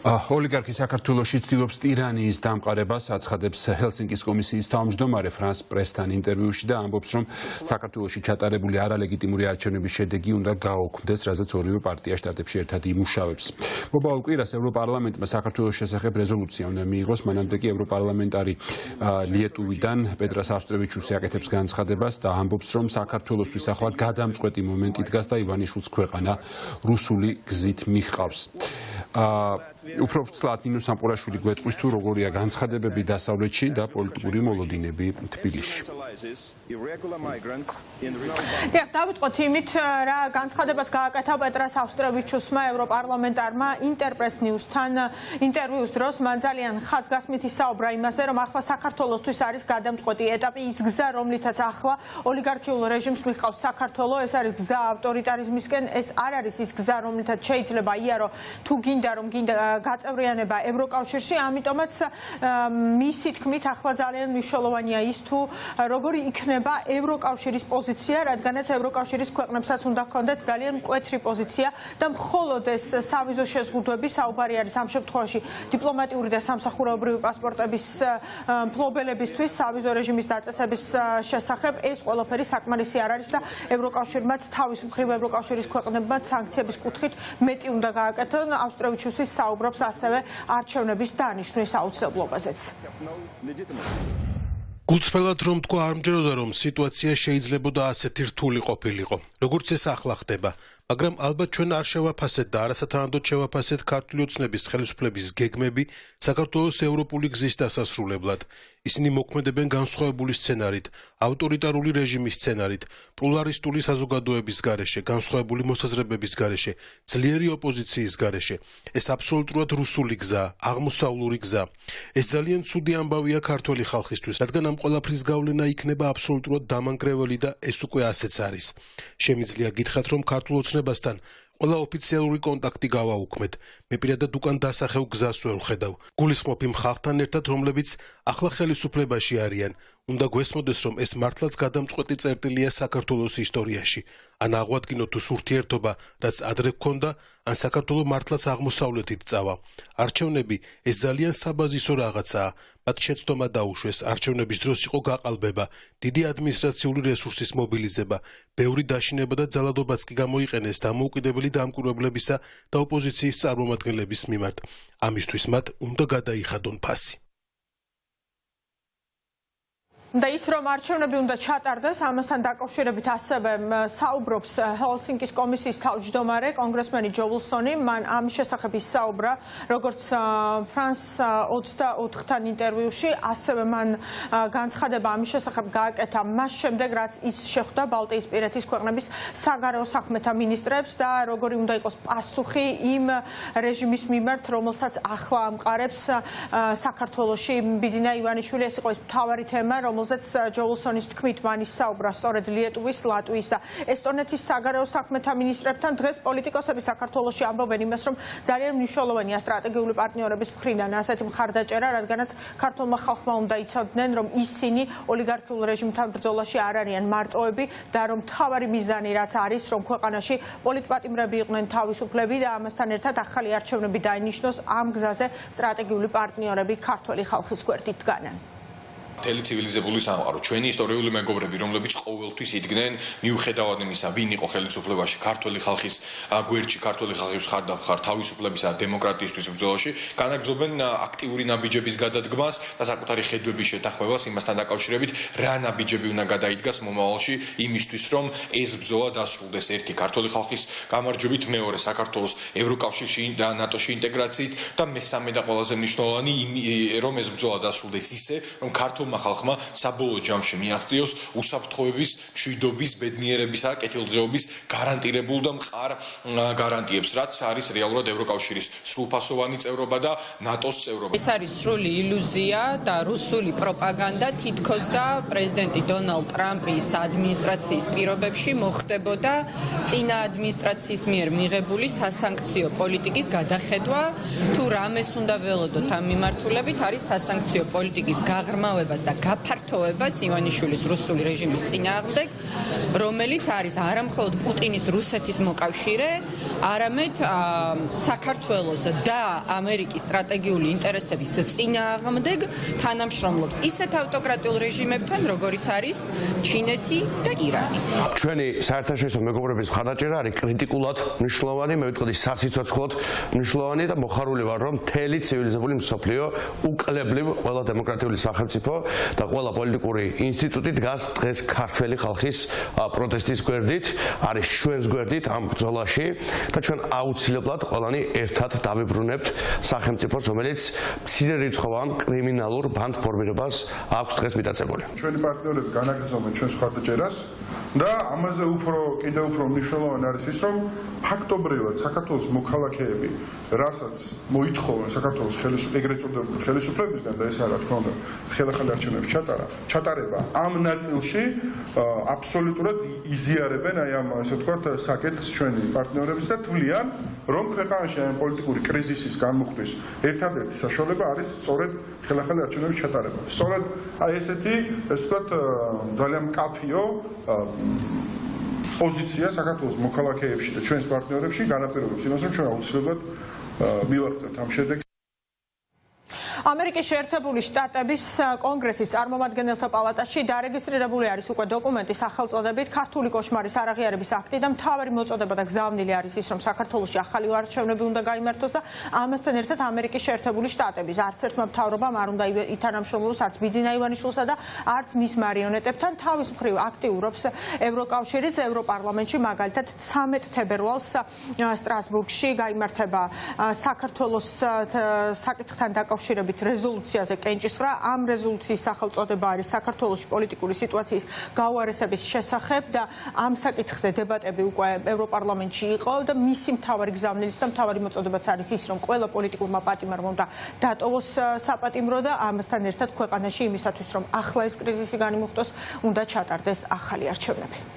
ოლიგარქი საქართველოში ცდილობს ტირანიის დამყარებას, აცხადებს ჰელსინკის კომისიის თავმჯდომარე ფრანს პრესთან ინტერვიუში და ამბობს, რომ საქართველოში ჩატარებული არალეგიტიმური არჩევნების შედეგი უნდა გააუქმდეს, რაზეც ორივე პარტია შტატებში ერთად იმუშავებს. მომავალ კვირას ევროპარლამენტმა საქართველოს შესახებ რეზოლუცია უნდა მიიღოს, მანამდე კი ევროპარლამენტარი ლიეტუვიდან პეტრას ავსტრევიჩუსი აკეთებს განცხადებას და ამბობს, რომ საქართველოსთვის ახლა გადამწყვეტი მომენტი დგას და ივანიშვილს ქვეყანა რუსული გზით მიჰყავს. უფრო ვრცლად ნინო სამყურაშვილი გვეტყვის თუ როგორია განცხადებები დასავლეთში და პოლიტიკური მოლოდინები თბილისში. დავიწყოთ იმით, რა განცხადებაც გააკეთა პეტრას ავსტრევიჩუსმა ევროპარლამენტარმა ინტერპრეს ნიუსთან ინტერვიუს დროს. მან ძალიან ხაზგასმით ისაუბრა იმაზე, რომ ახლა საქართველოსთვის არის გადამწყვეტი ეტაპი, ის გზა, რომლითაც ახლა ოლიგარქიულ რეჟიმს მიჰყავს საქართველო, ეს არის გზა ავტორიტარიზმისკენ, ეს არ არის ის გზა, რომლითაც შეიძლება იარო თუ გინდა რომ გაწევრიანება ევროკავშირში, ამიტომაც მისი თქმით ახლა ძალიან მნიშვნელოვანია ის თუ როგორი იქნება ევროკავშირის პოზიცია, რადგანაც ევროკავშირის ქვეყნებსაც უნდა ჰქონდეთ ძალიან მკვეთრი პოზიცია და მხოლოდ ეს სავიზო შეზღუდვები, საუბარი არის ამ შემთხვევაში დიპლომატიური და სამსახურეობრივი პასპორტების მფლობელებისთვის სავიზო რეჟიმის დაწესების შესახებ, ეს ყველაფერი საკმარისი არ არის და ევროკავშირმაც თავის მხრივ ევროკავშირის ქვეყნებმაც სანქციების კუთხით მეტი უნდა გააკეთონ. ავსტრევიჩუსის საუბრობს ასევე არჩევნების დანიშვნის აუცილებლობაზეც. გულწრფელად რომ თქვა, არ მჯეროდა რომ სიტუაცია შეიძლებოდა ასეთი რთული ყოფილიყო, როგორც ეს ახლა ხდება, მაგრამ ალბათ ჩვენ არ შევაფასეთ და არასათანადოდ შევაფასეთ ქართული ოცნების ხელისუფლების გეგმები საქართველოს ევროპული გზის დასასრულებლად. ისინი მოქმედებენ განსხვავებული სცენარით, ავტორიტარული რეჟიმის სცენარით, პლურალისტული საზოგადოების გარეშე, განსხვავებული მოსაზრებების გარეშე, ძლიერი ოპოზიციის გარეშე. ეს აბსოლუტურად რუსული გზაა, აღმოსავლური გზა. ეს ძალიან ცუდი ამბავია ქართველი ხალხისთვის, რადგან ამ ყველაფრის გავლენა იქნება აბსოლუტურად დამანგრეველი და ეს უკვე ასეც არის. შემიძლია გითხრათ, რომ ქართულ ოცნებასთან ყველა ოფიციალური კონტაქტი გავაუქმეთ. მე პირადად უკან დასახევ გზას ვერ ვხედავ. გულისხმობ იმ ხალხთან ერთად, რომლებიც ახლა ხელისუფლებაში არიან. უნდა გვესმოდეს, რომ ეს მართლაც გადამწყვეტი წერტილია საქართველოს ისტორიაში. ან აღვადგინოთ თუ ურთიერთობა, რაც ადრე გქონდა, ან საქართველო მართლაც აღმოსავლეთით წავა. არჩევნები ეს ძალიან საბაზისო რაღაცაა. მათ შეცდომა დაუშვეს, არჩევნების დროს იყო გაყალბება, დიდი ადმინისტრაციული რესურსის მობილიზება, ბევრი დაშინება და ძალადობაც კი გამოიყენეს დამოუკიდებელი დამკვირვებლებისა და ოპოზიციის წარმომადგენლების მიმართ. ამისთვის მათ უნდა გადაიხადონ ფასი. და ის რომ არჩევნები უნდა ჩატარდეს, ამასთან დაკავშირებით ასევე საუბრობს ჰელსინკის კომისიის თავმჯდომარე კონგრესმენი ჯო ვილსონი. მან ამის შესახებ ისაუბრა, როგორც ფრანს 24-თან ინტერვიუში, ასევე მან განცხადება ამის შესახებ გააკეთა მას შემდეგ, რაც ის შეხვდა ბალტიისპირეთის ქვეყნების საგარეო საქმეთა მინისტრებს და როგორი უნდა იყოს პასუხი იმ რეჟიმის მიმართ, რომელსაც ახლა ამყარებს საქართველოში ბიძინა ივანიშვილი. ეს იყო ის მთავარი თემა, რომელზეც ჯო ვილსონის თქმით მან ისაუბრა სწორედ ლიეტუვის, ლატვიის და ესტონეთის საგარეო საქმეთა მინისტრებთან. დღეს პოლიტიკოსები საქართველოში ამბობენ იმას, რომ ძალიან მნიშვნელოვანია სტრატეგიული პარტნიორების მხრიდან ასეთი მხარდაჭერა, რადგანაც ქართულმა ხალხმა უნდა იცოდნენ, რომ ისინი ოლიგარქიულ რეჟიმთან ბრძოლაში არ არიან მარტოები და რომ მთავარი მიზანი რაც არის, რომ ქვეყანაში პოლიტპატიმრები იყვნენ თავისუფლები და ამასთან ერთად ახალი არჩევნები დაინიშნოს, ამ გზაზე სტრატეგიული პარტნიორები ქართველი ხალხის გვერდით დგანან. მთელი ცივილიზებული სამყარო, ჩვენი ისტორიული მეგობრები, რომლებიც ყოველთვის იდგნენ მიუხედავად იმისა, ვინ იყო ხელისუფლებაში, ქართველი ხალხის გვერდში, ქართველი ხალხის მხარდამხარ თავისუფლებისა და დემოკრატიისთვის ბრძოლაში, განაგრძობენ აქტიური ნაბიჯების გადადგმას და საკუთარი ხედვების შეთანხმებას იმასთან დაკავშირებით, რა ნაბიჯები უნდა გადაიდგას მომავალში იმისთვის, რომ ეს ბრძოლა დასრულდეს. ერთი ქართველი ხალხის გამარჯვებით, მეორე საქართველოს ევროკავშირში და ნატოში ინტეგრაციით და მესამე და ყველაზე მნიშვნელოვანი, რომ ეს ბრძოლა დასრულდეს ისე, რომ ქართულმა ხალხმა საბოლოო ჯამში მიაღწიოს უსაფრთხოების, მშვიდობის, ბედნიერებისა, კეთილდღეობის გარანტირებულ და მყარ გარანტიებს, რაც არის რეალურად ევროკავშირის სრულფასოვანი წევრობა და ნატოს წევრობა. ეს არის სრული ილუზია და რუსული პროპაგანდა, თითქოს და პრეზიდენტი დონალდ ტრამპის ადმინისტრაციის პირობებში მოხდებოდა წინა ადმინისტრაციის მიერ მიღებული სასანქციო პოლიტიკის გადახედვა. თუ რამეს უნდა ველოდოთ ამ მიმართულებით, არის სასანქციო პოლიტიკის გაღრმავება გაუქმებას და გაფართოვებას ივანიშვილის რუსული რეჟიმის წინააღმდეგ, რომელიც არის არა მხოლოდ პუტინის რუსეთის მოკავშირე, არამედ საქართველოს და ამერიკის სტრატეგიული ინტერესების წინააღმდეგ თანამშრომლობს ისეთ ავტოკრატიულ რეჟიმებთან, როგორიც არის ჩინეთი და ირანი. ჩვენი საერთაშორისო მეგობრობის მხარდაჭერა არის კრიტიკულად მნიშვნელოვანი, მე ვიტყოდი სასიცოცხლოდ მნიშვნელოვანი და მოხარული ვარ, რომ მთელი ცივილიზებული მსოფლიო უკლებლივ ყველა დემოკრატიული სახელმწიფო და ყველა პოლიტიკური ინსტიტუტი დგას დღეს ქართველი ხალხის პროტესტის გვერდით, არის ჩვენს გვერდით ამ ბრძოლაში და ჩვენ აუცილებლად ყველანი ერთად დავიბრუნებთ სახელმწიფოს, რომელიც მცირერიცხოვან კრიმინალურ ბანდფორმირებას აქვს დღეს მიტაცებული. ჩვენი პარტნიორები განაგრძობენ ჩვენს მხარდაჭერას და ამაზე კიდევ უფრო მნიშვნელოვანი არის ის, რომ ფაქტობრივად საქართველოს მოქალაქეები, რასაც მოითხოვენ საქართველოს ეგრეთ წოდებული ხელისუფლებისგან და ეს არა თქმა უნდა ხელახალი არჩევნების ჩატარება ამ ნაწილში აბსოლუტურად იზიარებენ აი ამ ასე ვთქვათ საკითხს ჩვენი პარტნიორების და თვლიან, რომ ქვეყანაში ამ პოლიტიკური კრიზისის განმუხტვის ერთადერთი საშუალება არის სწორედ ხელახალი არჩევნების ჩატარება. სწორედ აი ესეთი ასე ვთქვათ ძალიან მკაფიო პოზიცია საქართველოს მოქალაქეებში და ჩვენს პარტნიორებში განაპირობებს იმას, რომ ჩვენ აუცილებლად მივაღწევთ ამ შედეგს. ამერიკის შეერთებული შტატების კონგრესის წარმომადგენელთა პალატაში დარეგისტრირებული არის უკვე დოკუმენტი სახელწოდებით ქართული კოშმარის არაღიარების აქტი და მთავარი მოწოდება და გზავნილი არის ის, რომ საქართველოში ახალი არჩევნები უნდა გაიმართოს და ამასთან ერთად ამერიკის შეერთებული შტატების არც ერთმა მთავრობამ არ უნდა ითანამშრომლოს არც ბიძინა ივანიშვილსა და არც მის მარიონეტებთან. თავის მხრივ აქტიურობს ევროკავშირიც, ევროპარლამენტში მაგალითად 13 თებერვალს სტრასბურგში გაიმართება საქართველოს საკითხთან დაკავშირებით რეზოლუციაზე კენჭისყრა. ამ რეზოლუციის სახელწოდება არის საქართველოში პოლიტიკური სიტუაციის გაუარესების შესახებ და ამ საკითხზე დებატები უკვე ევროპარლამენტში იყო და მისი მთავარი გზავნილის და მთავარი მოწოდებაც არის ის, რომ ყველა პოლიტიკურმა პატიმარმა უნდა დატოვოს საპატიმრო და ამასთან ერთად ქვეყანაში იმისათვის, რომ ახლა ეს კრიზისი განიმუხტოს, უნდა ჩატარდეს ახალი არჩევნები.